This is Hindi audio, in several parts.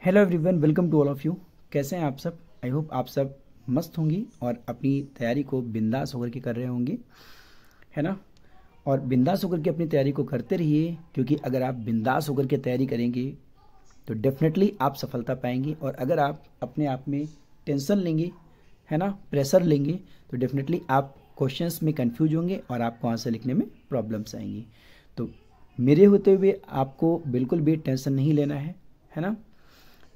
Hello everyone, welcome to all of you. कैसे हैं आप सब? आई होप आप सब मस्त होंगी और अपनी तैयारी को बिंदास होकर के कर रहे होंगे, है ना। और बिंदास होकर के अपनी तैयारी को करते रहिए, क्योंकि अगर आप बिंदास होकर के तैयारी करेंगे तो डेफिनेटली आप सफलता पाएंगे। और अगर आप अपने आप में टेंशन लेंगे, है ना, प्रेशर लेंगे, तो डेफिनेटली आप क्वेश्चंस में कंफ्यूज होंगे और आपको आंसर लिखने में प्रॉब्लम्स आएंगी। तो मेरे होते हुए आपको बिल्कुल भी टेंशन नहीं लेना है ना,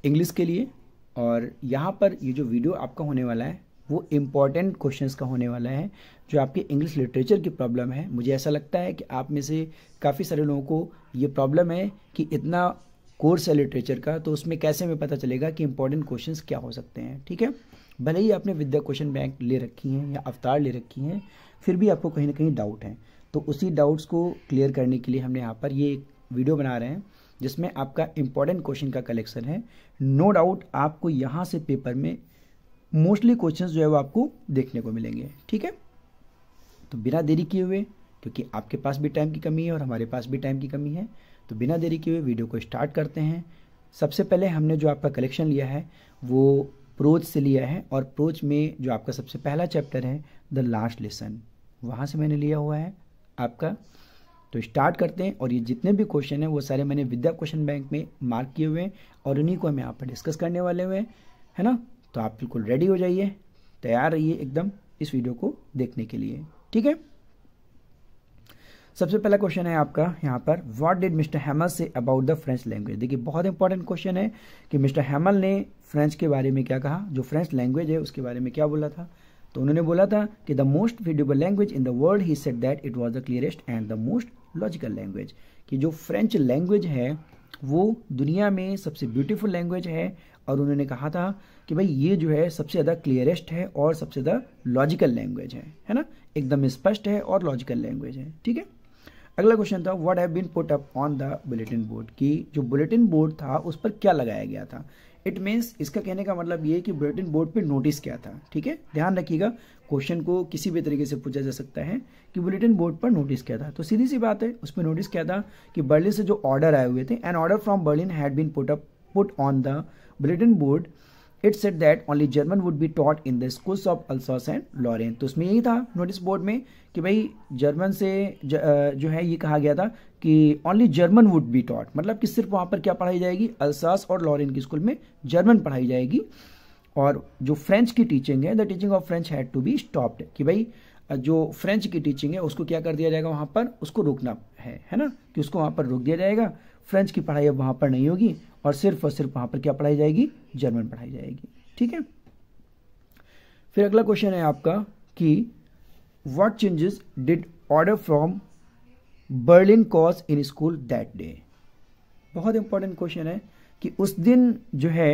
इंग्लिश के लिए। और यहाँ पर ये जो वीडियो आपका होने वाला है वो इम्पॉर्टेंट क्वेश्चंस का होने वाला है, जो आपके इंग्लिश लिटरेचर की प्रॉब्लम है। मुझे ऐसा लगता है कि आप में से काफ़ी सारे लोगों को ये प्रॉब्लम है कि इतना कोर्स है लिटरेचर का, तो उसमें कैसे हमें पता चलेगा कि इंपॉर्टेंट क्वेश्चंस क्या हो सकते हैं। ठीक है, भले ही आपने विद्या क्वेश्चन बैंक ले रखी हैं या अवतार ले रखी हैं, फिर भी आपको कहीं ना कहीं डाउट है। तो उसी डाउट्स को क्लियर करने के लिए हमने यहाँ पर ये एक वीडियो बना रहे हैं, जिसमें आपका इंपॉर्टेंट क्वेश्चन का कलेक्शन है। नो डाउट आपको यहाँ से पेपर में मोस्टली क्वेश्चंस जो है वो आपको देखने को मिलेंगे। ठीक है, तो बिना देरी किए हुए, क्योंकि आपके पास भी टाइम की कमी है और हमारे पास भी टाइम की कमी है, तो बिना देरी किए हुए वीडियो को स्टार्ट करते हैं। सबसे पहले हमने जो आपका कलेक्शन लिया है वो प्रोज से लिया है, और प्रोज में जो आपका सबसे पहला चैप्टर है द लास्ट लेसन, वहाँ से मैंने लिया हुआ है आपका। तो स्टार्ट करते हैं, और ये जितने भी क्वेश्चन हैं वो सारे मैंने विद्या क्वेश्चन बैंक में मार्क किए हुए हैं और उन्हीं को हम यहाँ पर डिस्कस करने वाले हुए हैं, है ना। तो आप बिल्कुल रेडी हो जाइए, तैयार रहिए एकदम इस वीडियो को देखने के लिए। ठीक है, सबसे पहला क्वेश्चन है आपका यहाँ पर, what did mister हैमल say about the French language. देखिए बहुत इंपॉर्टेंट क्वेश्चन है कि मिस्टर हैमल ने फ्रेंच के बारे में क्या कहा, जो फ्रेंच लैंग्वेज है उसके बारे में क्या बोला था। तो उन्होंने बोला था कि the most readable language in the world, he said that it was the clearest and the most logical language, कि जो फ्रेंच लैंग्वेज है वो दुनिया में सबसे ब्यूटीफुल लैंग्वेज है। और उन्होंने कहा था कि भाई ये जो है सबसे ज़्यादा क्लियरेस्ट है और सबसे ज़्यादा लॉजिकल लैंग्वेज है ना, एकदम स्पष्ट है और लॉजिकल लैंग्वेज है। ठीक है, अगला क्वेश्चन था, what have been put up on the bulletin board, कि जो बुलेटिन बोर्ड था उस पर क्या लगाया गया था। इट मीन्स, इसका कहने का मतलब ये है कि बुलेटिन बोर्ड पे नोटिस क्या था। ठीक है, ध्यान रखिएगा, क्वेश्चन को किसी भी तरीके से पूछा जा सकता है कि बुलेटिन बोर्ड पर नोटिस क्या था। तो सीधी सी बात है, उस पर नोटिस क्या था कि बर्लिन से जो ऑर्डर आए हुए थे, an order from Berlin had been put on the bulletin board, it said that only German would be taught in the schools of Alsace and Lorraine. तो उसमें यही था नोटिस बोर्ड में कि भाई जर्मन से जो है ये कहा गया था कि only German would be taught, मतलब कि सिर्फ वहाँ पर क्या पढ़ाई जाएगी, अल्सास और लॉरेन की स्कूल में जर्मन पढ़ाई जाएगी। और जो फ्रेंच की टीचिंग है, the teaching of French had to be stopped, कि भाई जो फ्रेंच की टीचिंग है उसको क्या कर दिया जाएगा, वहाँ पर उसको रोकना है ना, कि उसको वहाँ पर रोक दिया जाएगा। फ्रेंच की पढ़ाई अब वहाँ पर नहीं होगी और सिर्फ वहाँ पर क्या पढ़ाई जाएगी, जर्मन पढ़ाई जाएगी। ठीक है, फिर अगला क्वेश्चन है आपका कि what changes did order from Berlin cause in school that day. बहुत इंपॉर्टेंट क्वेश्चन है कि उस दिन जो है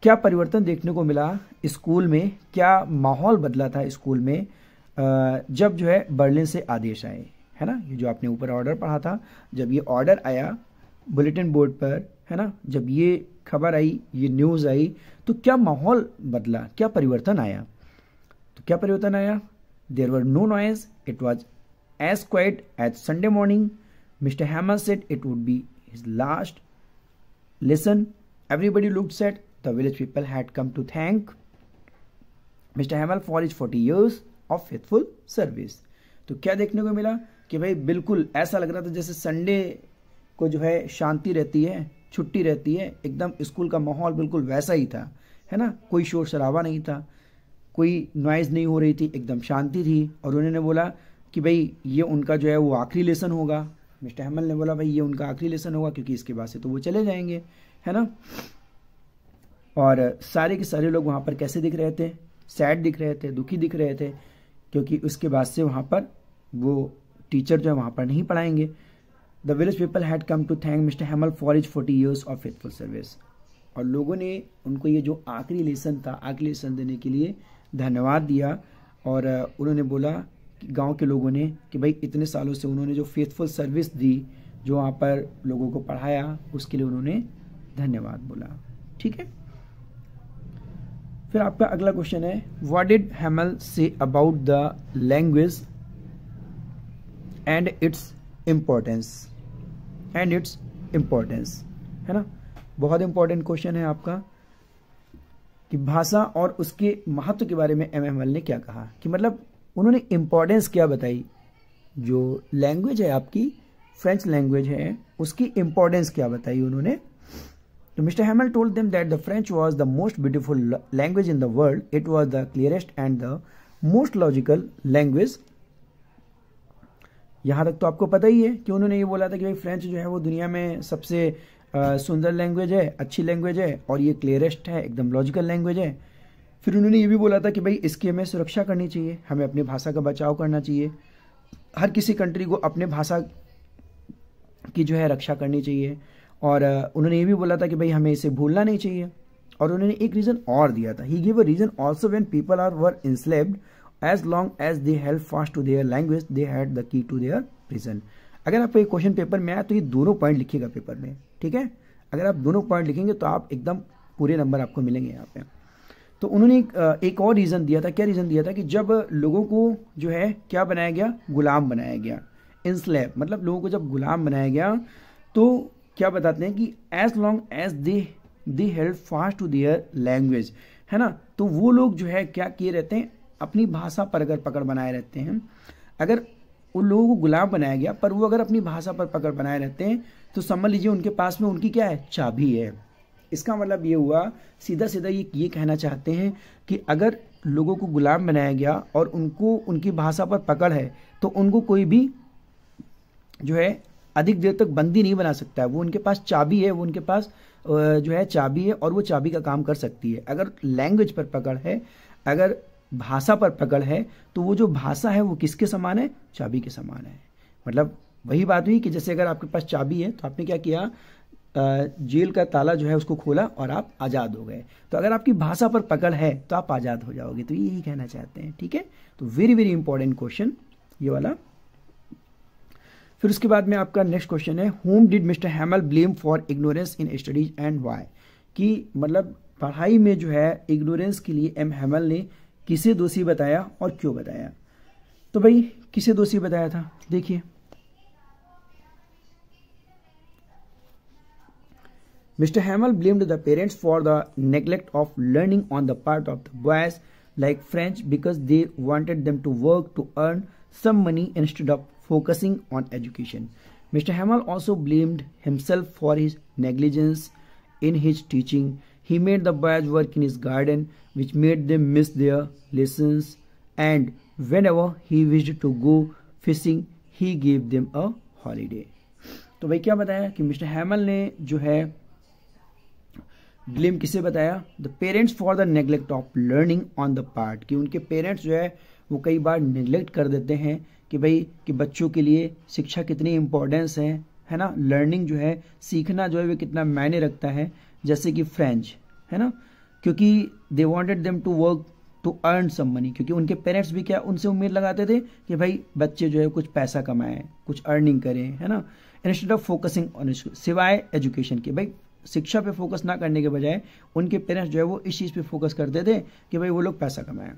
क्या परिवर्तन देखने को मिला स्कूल में, क्या माहौल बदला था स्कूल में जब जो है बर्लिन से आदेश आए, है ना। ये जो आपने ऊपर ऑर्डर पढ़ा था, जब ये ऑर्डर आया बुलेटिन बोर्ड पर, है ना, जब ये खबर आई, ये न्यूज़ आई, तो क्या माहौल बदला, क्या परिवर्तन आया। तो क्या परिवर्तन आया, there were no noise, it was as quiet as Sunday morning, mister Hamel said it would be his last lesson, everybody looked sad, the village people had come to thank mister Hamel for his 40 years of faithful service. तो क्या देखने को मिला कि भाई बिल्कुल ऐसा लग रहा था जैसे संडे को जो है शांति रहती है, छुट्टी रहती है, एकदम स्कूल का माहौल बिल्कुल वैसा ही था, है ना। कोई शोर शराबा नहीं था, कोई नॉइज़ नहीं हो रही थी, एकदम शांति थी। और उन्होंने बोला कि भाई ये उनका जो है वो आखिरी लेसन होगा। मिस्टर हैमल ने बोला भाई ये उनका आखिरी लेसन होगा, क्योंकि इसके बाद से तो वो चले जाएंगे, है ना। और सारे के सारे लोग वहाँ पर कैसे दिख रहे थे, सैड दिख रहे थे, दुखी दिख रहे थे, क्योंकि उसके बाद से वहाँ पर वो टीचर जो है वहाँ पर नहीं पढ़ाएंगे। The village people had come to thank mister Hamel for his 40 years of faithful service, और लोगों ने उनको ये जो आखिरी लेसन था, आखिरी लेसन देने के लिए धन्यवाद दिया। और उन्होंने बोला कि गांव के लोगों ने कि भाई इतने सालों से उन्होंने जो फेथफुल सर्विस दी, जो वहाँ पर लोगों को पढ़ाया, उसके लिए उन्होंने धन्यवाद बोला। ठीक है, फिर आपका अगला क्वेश्चन है, what did हैमल say about the language and its importance, है ना। बहुत इंपॉर्टेंट क्वेश्चन है आपका कि भाषा और उसके महत्व के बारे में एमएमएल ने क्या कहा, कि मतलब उन्होंने इंपॉर्टेंस क्या बताई, जो लैंग्वेज है आपकी फ्रेंच लैंग्वेज है उसकी इंपॉर्टेंस क्या बताई उन्होंने। तो mister हैमल told them that the French was the most beautiful language in the world, it was the clearest and the most logical language. यहां तक तो आपको पता ही है कि उन्होंने ये बोला था कि भाई फ्रेंच जो है वो दुनिया में सबसे सुंदर लैंग्वेज है, अच्छी लैंग्वेज है और ये क्लियरेस्ट है, एकदम लॉजिकल लैंग्वेज है। फिर उन्होंने ये भी बोला था कि भाई इसकी हमें सुरक्षा करनी चाहिए, हमें अपनी भाषा का बचाव करना चाहिए, हर किसी कंट्री को अपने भाषा की जो है रक्षा करनी चाहिए। और उन्होंने ये भी बोला था कि भाई हमें इसे भूलना नहीं चाहिए। और उन्होंने एक रीज़न और दिया था, he give a reason also when people are were enslaved as long as they held fast to their language they had the key to their prison. अगर आपको एक क्वेश्चन पेपर में आया तो ये दोनों पॉइंट लिखिएगा पेपर में, ठीक है। अगर आप दोनों पॉइंट लिखेंगे तो आप एकदम पूरे नंबर आपको मिलेंगे यहाँ पे। तो उन्होंने एक और रीज़न दिया था, क्या रीज़न दिया था कि जब लोगों को जो है क्या बनाया गया, गुलाम बनाया गया, इंस्लेव मतलब लोगों को जब गुलाम बनाया गया तो क्या बताते हैं कि as long as they held fast to their language, है ना। तो वो लोग जो है क्या किए रहते हैं, अपनी भाषा पर अगर पकड़ बनाए रहते हैं। अगर उन लोगों को गुलाम बनाया गया पर वो अगर अपनी भाषा पर पकड़ बनाए रहते हैं तो समझ लीजिए उनके पास में उनकी क्या है, चाबी है। इसका मतलब ये हुआ, सीधा सीधा ये कहना चाहते हैं कि अगर लोगों को गुलाम बनाया गया और उनको उनकी भाषा पर पकड़ है तो उनको कोई भी जो है अधिक देर तक बंदी नहीं बना सकता है। वो उनके पास चाबी है, वो उनके पास जो है चाबी है और वो चाबी का काम कर सकती है। अगर लैंग्वेज पर पकड़ है, अगर भाषा पर पकड़ है तो वो जो भाषा है वो किसके समान है, चाबी के समान है। मतलब वही बात हुई कि जैसे अगर आपके पास चाबी है तो आपने क्या किया, जेल का ताला जो है उसको खोला और आप आज़ाद हो गए। तो अगर आपकी भाषा पर पकड़ है तो आप आज़ाद हो जाओगे। तो यही कहना चाहते हैं, ठीक है। तो वेरी वेरी इंपॉर्टेंट क्वेश्चन ये वाला। फिर उसके बाद में आपका नेक्स्ट क्वेश्चन है, whom did mister Hamel blame for ignorance in studies and why, कि मतलब पढ़ाई में जो है इग्नोरेंस के लिए एम हैमल ने किसे दोषी बताया और क्यों बताया। तो भाई किसे दोषी बताया था, देखिए Mr. Hamel blamed the parents for the neglect of learning on the part of the boys like French because they wanted them to work to earn some money instead of focusing on education. Mr. Hamel also blamed himself for his negligence in his teaching. He made the boys work in his garden, which made them miss their lessons, and whenever he wished to go fishing, he gave them a holiday. तो भाई क्या बताया कि मिस्टर हैमल ने जो है ब्लेम किसे बताया, the parents for the neglect of learning on the part, कि उनके पेरेंट्स जो है वो कई बार नेग्लेक्ट कर देते हैं कि भाई कि बच्चों के लिए शिक्षा कितनी इंपॉर्टेंस है ना, लर्निंग जो है सीखना जो है वो कितना मायने रखता है। जैसे कि फ्रेंच है ना, क्योंकि they wanted them to work to earn some money, क्योंकि उनके पेरेंट्स भी क्या उनसे उम्मीद लगाते थे कि भाई बच्चे जो है कुछ पैसा कमाएं, कुछ अर्निंग करें, है ना, इंस्टेड ऑफ फोकसिंग ऑन, सिवाय एजुकेशन के। भाई शिक्षा पे फोकस ना करने के बजाय उनके पेरेंट्स जो है वो इस चीज़ पे फोकस करते थे कि भाई वो लोग पैसा कमाएं।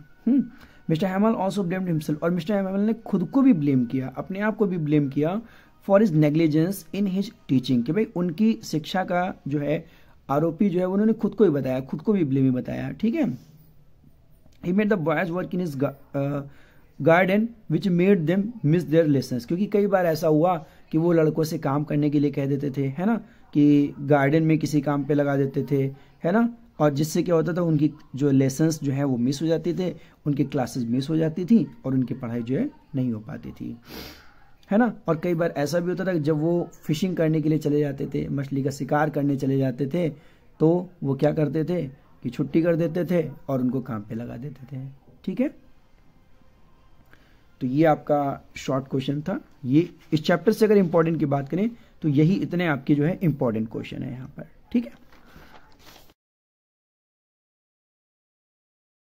मिस्टर हैमल ऑल्सो ब्लेम्ड हिमसेल्फ, और मिस्टर हैमल ने खुद को भी ब्लेम किया, अपने आप को भी ब्लेम किया for his negligence in his teaching, कि भाई उनकी शिक्षा का जो है आरोपी जो है उन्होंने खुद को ही बताया, खुद को भी ब्लेमी बताया, ठीक है। He made the boys work in his garden which made them miss their lessons, क्योंकि कई बार ऐसा हुआ कि वो लड़कों से काम करने के लिए कह देते थे, है ना, कि गार्डन में किसी काम पे लगा देते थे, है ना, और जिससे क्या होता था उनकी जो लेसन्स जो है वो मिस हो जाते थे, उनकी क्लासेस मिस हो जाती थी और उनकी पढ़ाई जो है नहीं हो पाती थी, है ना। और कई बार ऐसा भी होता था कि जब वो फिशिंग करने के लिए चले जाते थे, मछली का शिकार करने चले जाते थे, तो वो क्या करते थे कि छुट्टी कर देते थे और उनको काम पे लगा देते थे, ठीक है। तो ये आपका शॉर्ट क्वेश्चन था। ये इस चैप्टर से अगर इंपॉर्टेंट की बात करें तो यही इतने आपके जो है इंपॉर्टेंट क्वेश्चन है यहाँ पर, ठीक है।